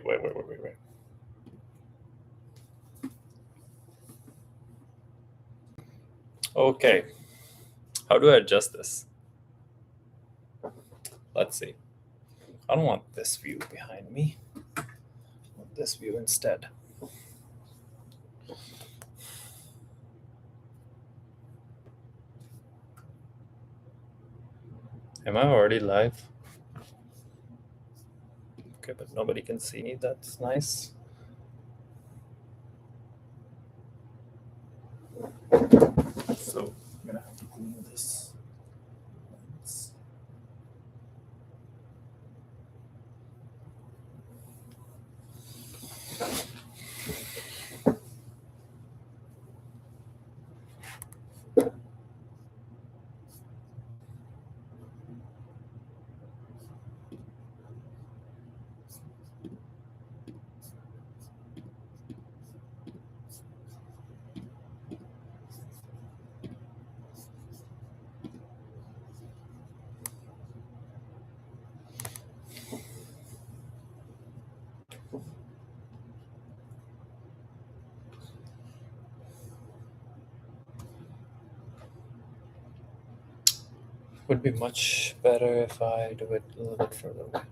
Wait. Okay. How do I adjust this? Let's see. I don't want this view behind me. I want this view instead. Am I already live? Okay, but nobody can see me. That's nice. So I'm gonna have to clean this. Would be much better if I do it a little bit further away.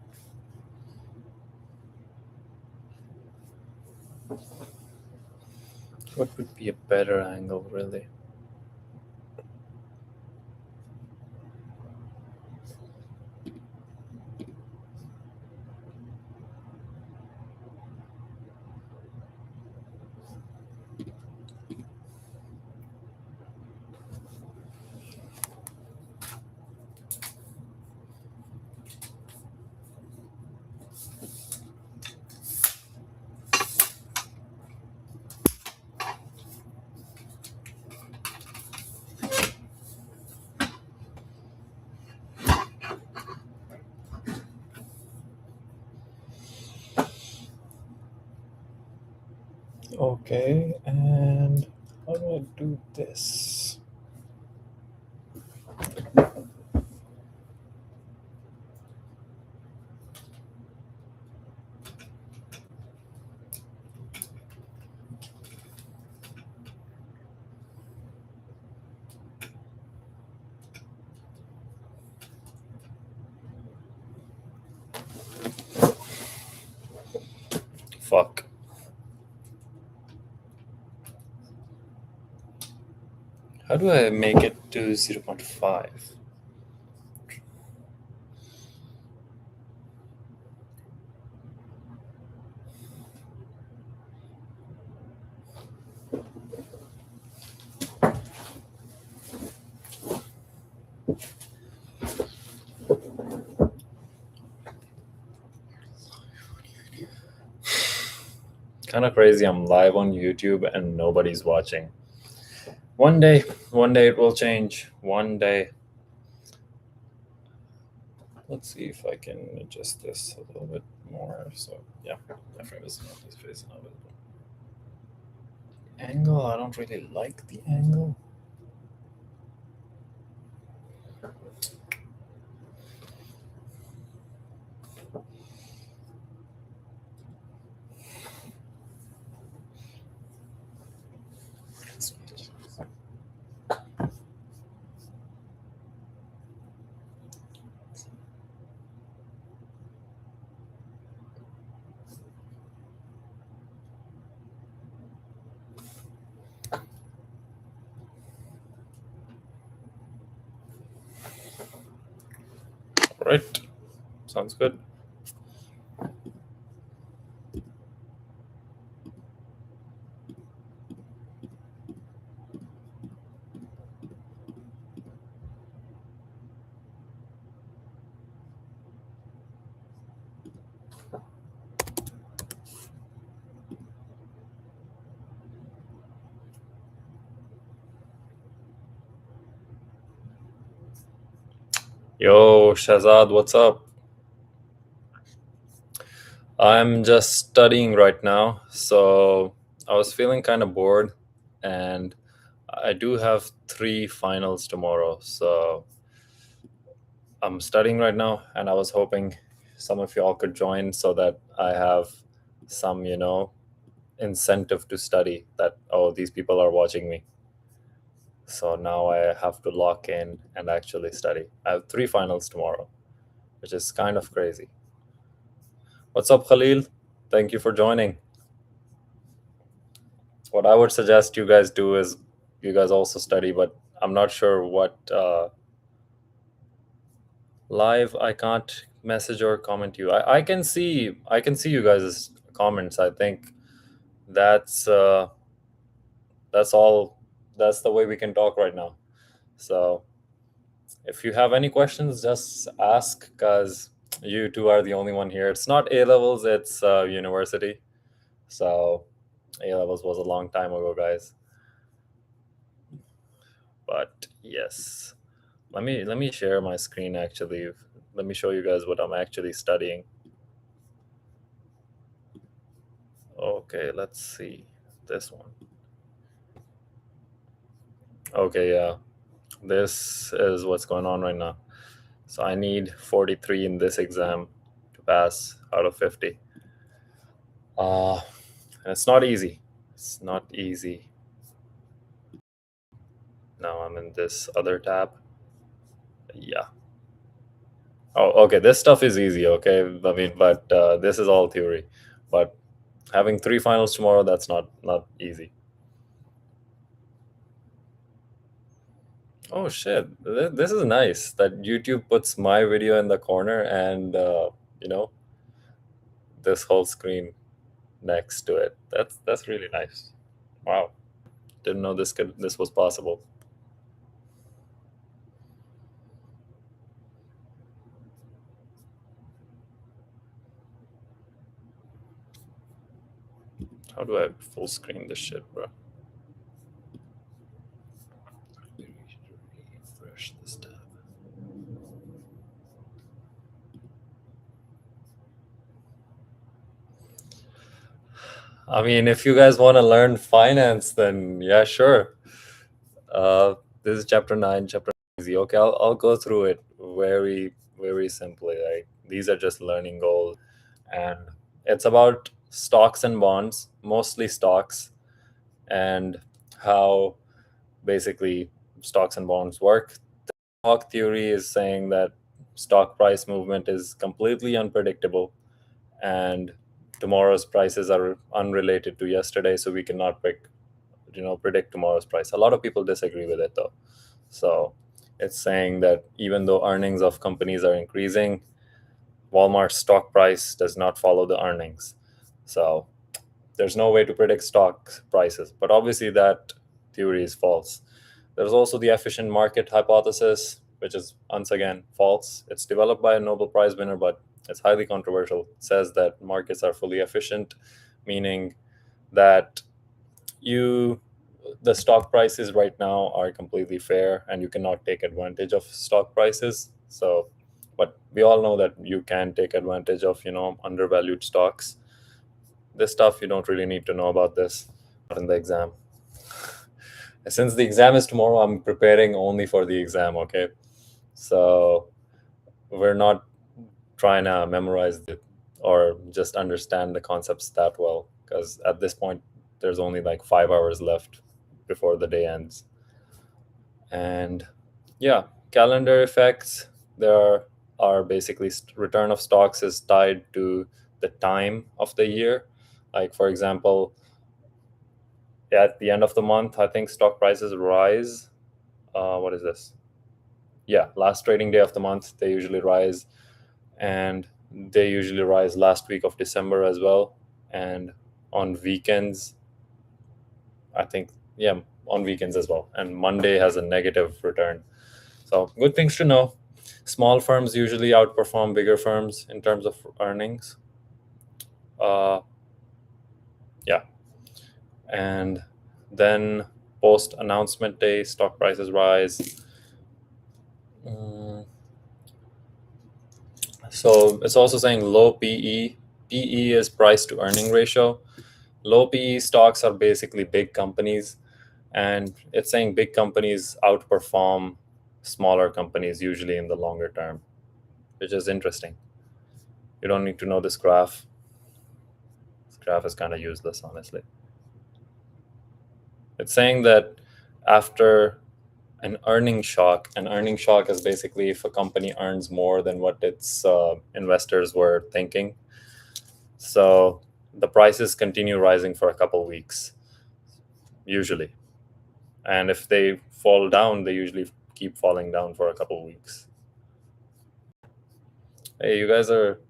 What would be a better angle, really? Okay, and how do I do this? Fuck. How do I make it to 0.5? Kind of crazy. I'm live on YouTube and nobody's watching. One day it will change. One day. Let's see if I can adjust this a little bit more. So yeah, my frame is not this face now visible. Angle, I don't really like the angle. Right. Sounds good. Yo, Shazad, what's up? I'm just studying right now, so I was feeling kind of bored, and I do have 3 finals tomorrow, so I'm studying right now, and I was hoping some of y'all could join so that I have some, incentive to study, that, oh, these people are watching me. So now I have to lock in and actually study. I have 3 finals tomorrow, which is kind of crazy. What's up, Khalil? Thank you for joining. What I would suggest you guys do is you guys also study, but I'm not sure what live. I can't message or comment you. I can see you guys' comments. I think that's that's all. That's the way we can talk right now. So if you have any questions, just ask, because you two are the only one here. It's not A levels, it's university. So A levels was a long time ago, guys. But yes, let me share my screen. Actually, let me show you guys what I'm actually studying. Okay, let's see this one. Okay, yeah, this is what's going on right now. So I need 43 in this exam to pass out of 50. And it's not easy. It's not easy. Now I'm in this other tab. Yeah. Oh, okay. This stuff is easy. Okay. I mean, but this is all theory. But having 3 finals tomorrow, that's not easy. Oh shit! This is nice that YouTube puts my video in the corner and you know this whole screen next to it. That's really nice. Wow. Didn't know this was possible. How do I full screen this shit, bro? Refresh this tab. I mean, if you guys want to learn finance, then yeah, sure. This is chapter 9. Chapter 9 is easy. Okay, I'll go through it very simply. Like, these are just learning goals, and it's about stocks and bonds, mostly stocks, and how basically stocks and bonds work. The stock theory is saying that stock price movement is completely unpredictable, and tomorrow's prices are unrelated to yesterday, so we cannot predict tomorrow's price. A lot of people disagree with it, though. So it's saying that even though earnings of companies are increasing, Walmart's stock price does not follow the earnings. So there's no way to predict stock prices. But obviously, that theory is false. There's also the efficient market hypothesis, which is once again false. It's developed by a Nobel Prize winner, but it's highly controversial. It says that markets are fully efficient, meaning that you the stock prices right now are completely fair and you cannot take advantage of stock prices. So, but we all know that you can take advantage of undervalued stocks. This stuff you don't really need to know about this in the exam. Since the exam is tomorrow, I'm preparing only for the exam. Okay, so we're not trying to memorize it or just understand the concepts that well, because at this point there's only like 5 hours left before the day ends. And yeah, calendar effects, there are basically return of stocks is tied to the time of the year. Like, for example, at the end of the month, I think stock prices rise. What is this? Yeah, last trading day of the month, they usually rise. And they usually rise last week of December as well. And on weekends, I think, yeah, on weekends as well. And Monday has a negative return. So, good things to know. Small firms usually outperform bigger firms in terms of earnings. Uh, yeah. And then post announcement day, stock prices rise. So it's also saying low PE. PE is price to earning ratio. Low PE stocks are basically big companies, and it's saying big companies outperform smaller companies usually in the longer term, which is interesting. You don't need to know this graph. graph is kind of useless, honestly. It's saying that after an earning shock is basically if a company earns more than what its investors were thinking. So the prices continue rising for a couple weeks, usually. And if they fall down, they usually keep falling down for a couple weeks. Hey, you guys are.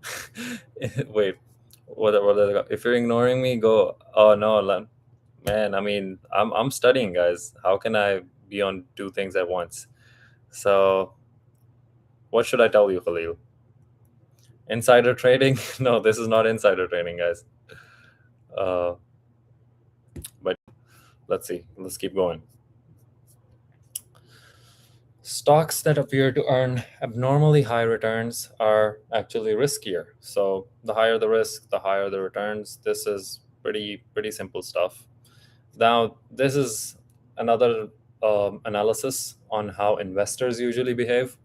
Wait, if you're ignoring me, go. Oh no, man. I mean, I'm studying, guys. How can I be on two things at once? So, what should I tell you, Khalil? Insider trading? No, this is not insider trading, guys. Uh, but let's see. Let's keep going. Stocks that appear to earn abnormally high returns are actually riskier. So the higher the risk, the higher the returns. This is pretty simple stuff. Now, this is another analysis on how investors usually behave.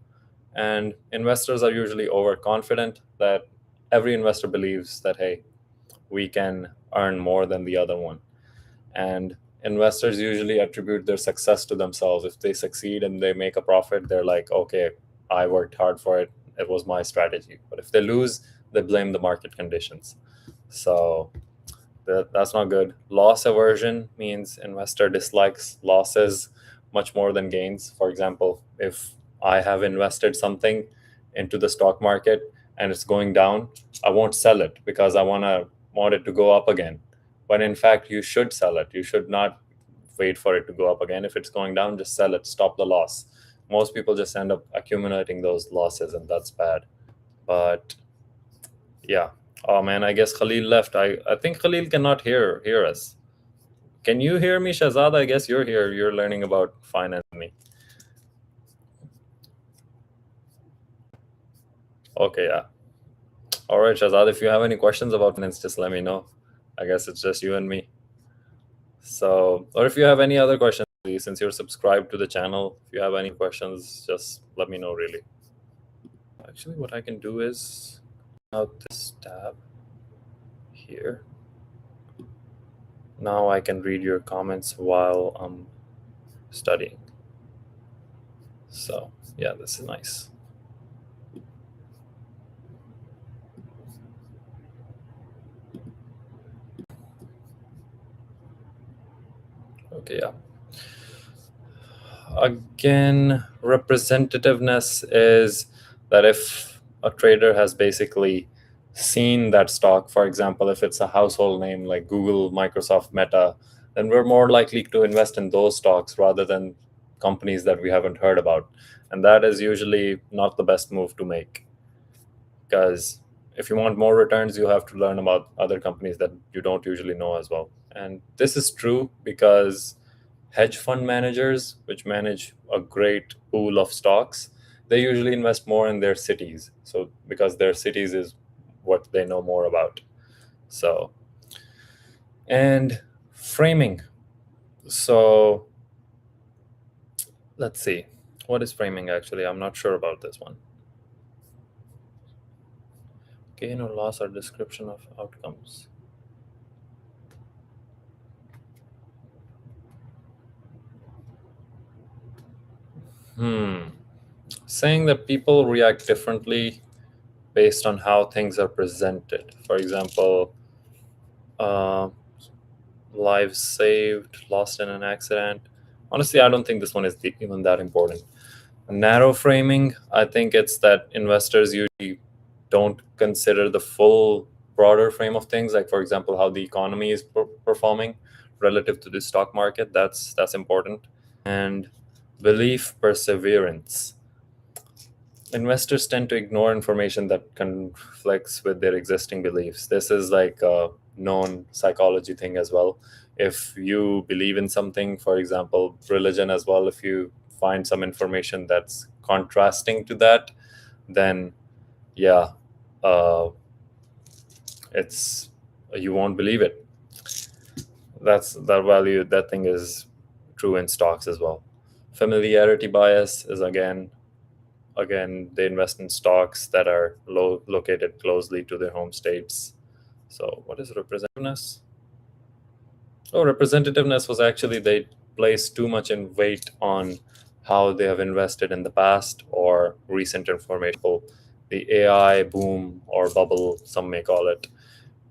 And investors are usually overconfident that every investor believes that, hey, we can earn more than the other one. And investors usually attribute their success to themselves. If they succeed and they make a profit, they're like, okay, I worked hard for it. It was my strategy. But if they lose, they blame the market conditions. So that's not good. Loss aversion means investor dislikes losses much more than gains. For example, if I have invested something into the stock market and it's going down, I won't sell it because I want it to go up again. But in fact, you should sell it. You should not wait for it to go up again. If it's going down, just sell it. Stop the loss. Most people just end up accumulating those losses, and that's bad. But yeah. Oh man, I guess Khalil left. I think Khalil cannot hear us. Can you hear me, Shahzad? I guess you're here. You're learning about finance with me. Okay, yeah. All right, Shahzad, if you have any questions about finance, just let me know. I guess it's just you and me. So, or if you have any other questions, since you're subscribed to the channel, if you have any questions, just let me know, really. Actually, what I can do is out this tab here. Now I can read your comments while I'm studying. So, yeah, this is nice. Okay, yeah. Again, representativeness is that if a trader has basically seen that stock, for example, if it's a household name like Google, Microsoft, Meta, then we're more likely to invest in those stocks rather than companies that we haven't heard about. And that is usually not the best move to make, because if you want more returns, you have to learn about other companies that you don't usually know as well. And this is true because hedge fund managers, which manage a great pool of stocks, they usually invest more in their cities. So because their cities is what they know more about. So, and framing. So let's see. What is framing actually? I'm not sure about this one. Gain or loss or description of outcomes. Saying that people react differently based on how things are presented. For example, uh, lives saved, lost in an accident. Honestly, I don't think this one is even that important. Narrow framing, I think it's that investors usually don't consider the full broader frame of things, like for example, how the economy is performing relative to the stock market. That's important. And belief perseverance. Investors tend to ignore information that conflicts with their existing beliefs. This is like a known psychology thing as well. If you believe in something, for example, religion as well, if you find some information that's contrasting to that, then yeah, uh, it's you won't believe it. That thing is true in stocks as well. Familiarity bias is again they invest in stocks that are located closely to their home states. So what is representativeness? Oh, representativeness was actually they place too much in weight on how they have invested in the past or recent information. The AI boom or bubble, some may call it,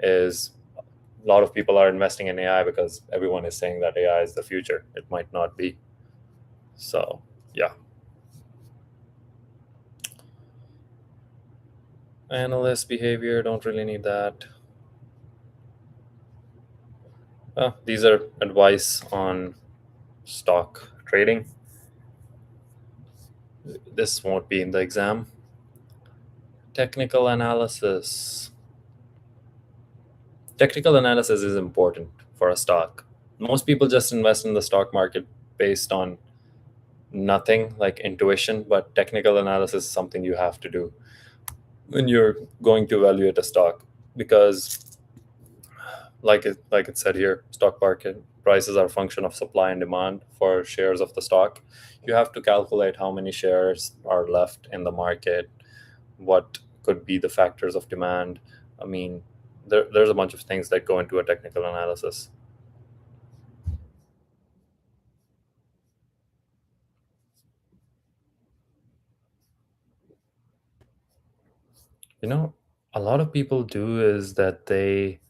is a lot of people are investing in AI because everyone is saying that AI is the future. It might not be. So, yeah. Analyst behavior, don't really need that. These are advice on stock trading. This won't be in the exam. Technical analysis. Technical analysis is important for a stock. Most people just invest in the stock market based on nothing like intuition, but technical analysis is something you have to do when you're going to evaluate a stock because like it said here, stock market prices are a function of supply and demand for shares of the stock. You have to calculate how many shares are left in the market, what could be the factors of demand. I mean, there's a bunch of things that go into a technical analysis. You know, a lot of people do is that they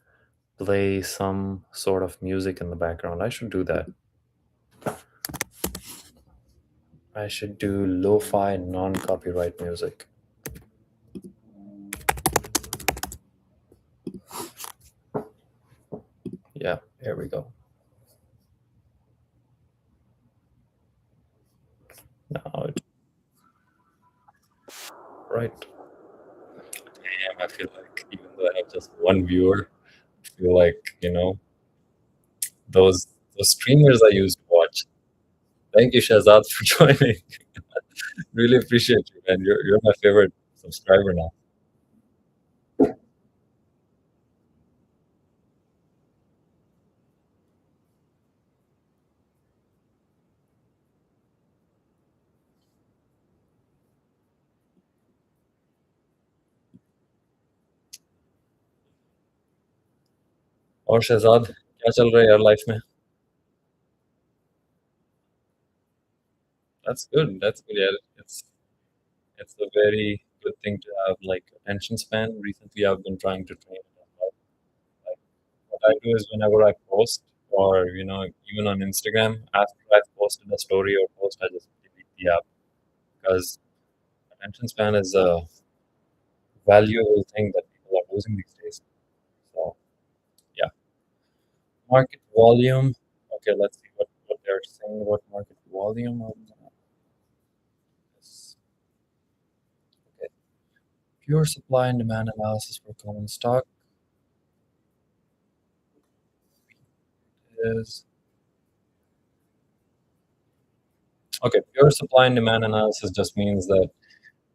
play some sort of music in the background. I should do that. I should do lo-fi non-copyright music. Yeah, here we go. Now, right. Damn, I feel like even though I have just one viewer, I feel like, those streamers I used to watch. Thank you, Shahzad, for joining. Really appreciate you, man. You're my favorite subscriber now. और शहजाद क्या चल रहा है यार life में? That's good. That's good. Yeah, it's a very good thing to have like attention span. Recently, I've been trying to train it as well. Like what I do is whenever I post, or even on Instagram, after I've posted a story or post, I just delete the app because attention span is a valuable thing that people are losing these days. So yeah, market volume. Okay, let's see what they're saying about market volume on this. Okay, pure supply and demand analysis for common stock is okay. Pure supply and demand analysis just means that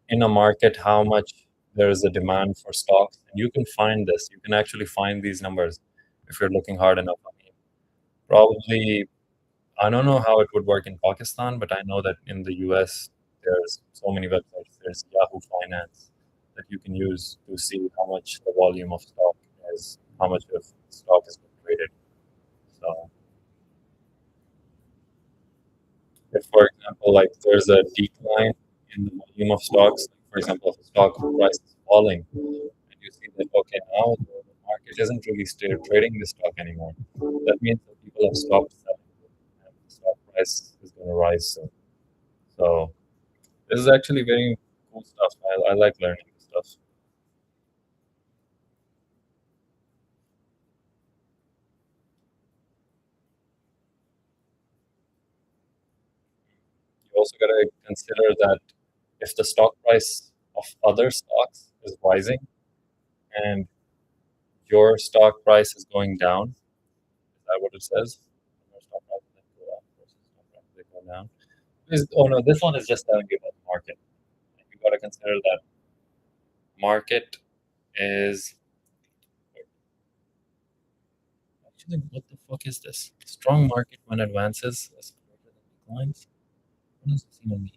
in a market, how much there is a demand for stocks, and you can find this. You can actually find these numbers if you're looking hard enough. I mean, probably I don't know how it would work in Pakistan, but I know that in the US, there's so many websites. There's Yahoo Finance that you can use to see how much the volume of stock is, how much of stock is being traded. So, if, for example, like there's a decline in the volume of stocks, like for example, if a stock price is falling, and you see that, okay, now the market isn't really trading this stock anymore, that means that people have stopped selling and the stock price is going to rise soon. So, this is actually very cool stuff. I like learning this stuff. You also got to consider that if the stock price of other stocks is rising and your stock price is going down, is that what it says? Your stock price is going to go up versus stock price is going down. Oh no, this one is just telling you about the market. You got to consider that market is actually what the fuck is this? Strong market when advances is greater than declines. What does this even mean?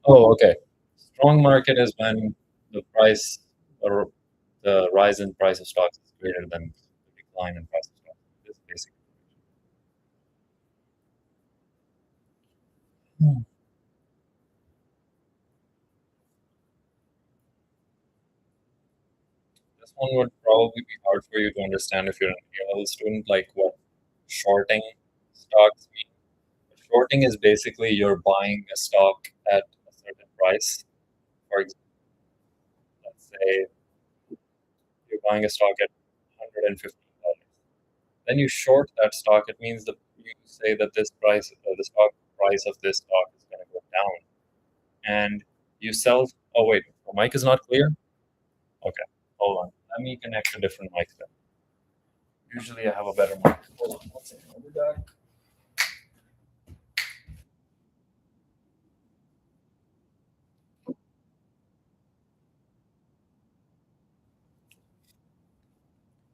Oh, okay. Strong market is when the price or the rise in price of stocks is greater than the decline in price of stocks. This basically. Hmm. This one would probably be hard for you to understand if you're an A-level student, like what shorting stocks mean. Shorting is basically you're buying a stock at a certain price. For example, let's say you're buying a stock at $115. Then you short that stock. It means that you say that this price, the stock price of this stock is going to go down, and you sell. Oh wait, the mic is not clear. Okay, hold on. Let me connect a different mic then. Usually I have a better mic. Hold on one second. I'll be back.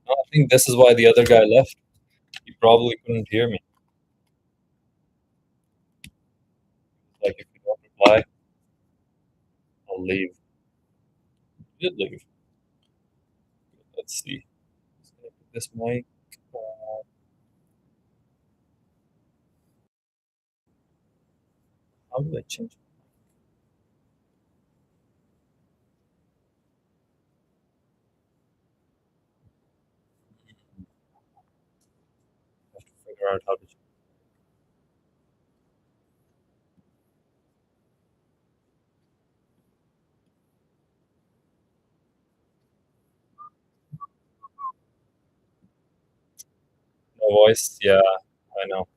No, I think this is why the other guy left. He probably couldn't hear me. Like if you don't reply, I'll leave. He did leave. Let's see. Just gonna put this mic. How do I change it? I have to figure out how to change my voice. Yeah, I know.